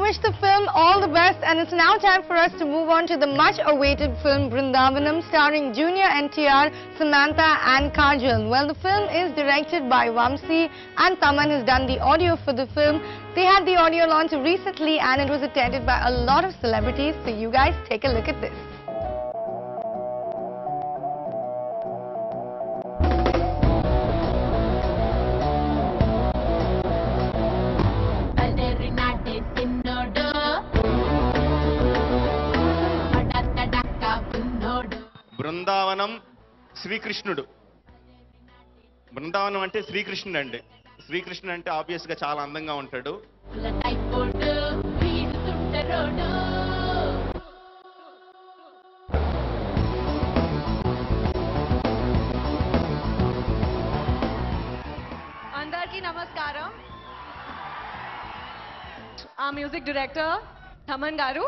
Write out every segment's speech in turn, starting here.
wish the film all the best, and it's now time for us to move on to the much-awaited film Brindavanam, starring Junior NTR, Samantha and Kajal. Well, the film is directed by Vamsi, and Taman has done the audio for the film. They had the audio launch recently and it was attended by a lot of celebrities, so you guys take a look at this. Brindavanam శ్రీకృష్ణుడు. బృందావనం అంటే శ్రీకృష్ణుడు అండి. శ్రీకృష్ణుడు అంటే obvious గా చాలా అందంగా ఉంటాడు. అందరికీ నమస్కారం. Our music director Taman Garu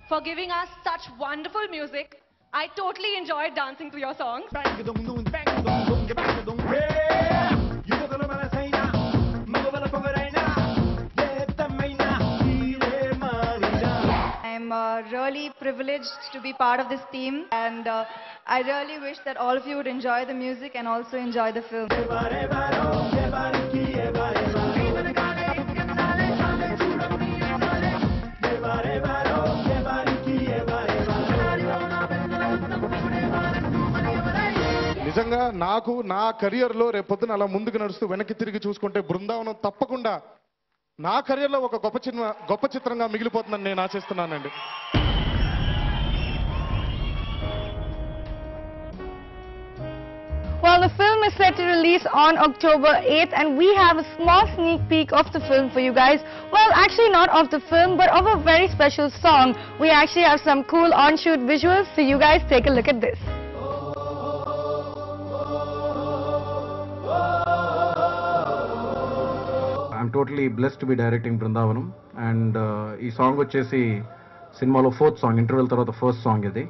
for giving us such wonderful music. I totally enjoyed dancing to your songs. I'm really privileged to be part of this team, and I really wish that all of you would enjoy the music and also enjoy the film. నిజంగా నాకు నా కెరియర్లో రేపొద్దున అలా ముందుకు నడుస్తూ వెనక్కి తిరిగి చూసుకుంటే బృందావనం తప్పకుండా నా కెరియర్లో ఒక గొప్ప చిత్రంగా మిగిలిపోతుందని నేను ఆశిస్తున్నానండి. Well, the film is set to release on October 8th, and we have a small sneak peek of the film for you guys. Well, actually not of the film, but of a very special song. We actually have some cool on-shoot visuals, so you guys take a look at this. I'm totally blessed to be directing Brindavanam, and ee song vachesi సినిమాలో 4th song, interval తర్వాత first song ఇది,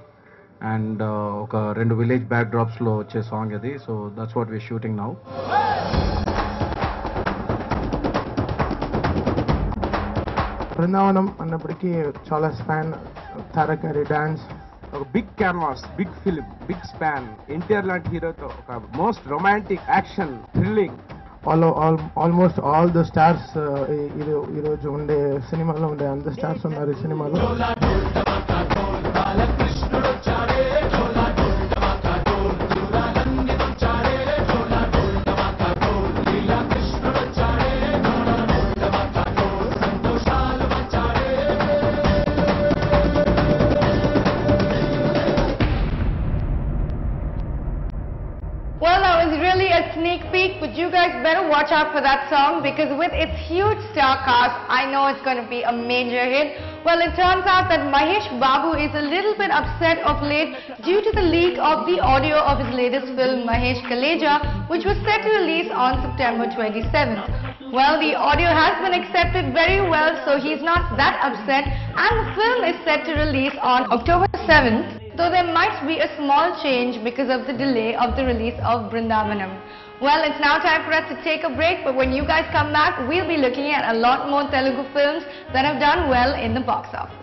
and ఒక 2 village backdrops లో వచ్చే song ఇది. So that's what we're shooting now. Brindavanam అన్నప్పటికీ చాలా span, Tarak garu dance, ఒక big canvas, big film, big span, NTR లాంటి హీరోతో ఒక most romantic, action, thrilling, almost all the stars ఈరోజు ఉండే సినిమాలో ఉండే అంత స్టార్స్ ఉన్నారు ఈ సినిమాలో. Well, that was really a sneak peek, but you guys better watch out for that song, because with its huge star cast, I know it's going to be a major hit. Well, it turns out that Mahesh Babu is a little bit upset of late due to the leak of the audio of his latest film, Mahesh Kaleja, which was set to release on September 27th. Well, the audio has been accepted very well, so he's not that upset, and the film is set to release on October 7th. Though there might be a small change because of the delay of the release of Brindavanam. Well, it's now time for us to take a break, but when you guys come back, we'll be looking at a lot more Telugu films that have done well in the box office.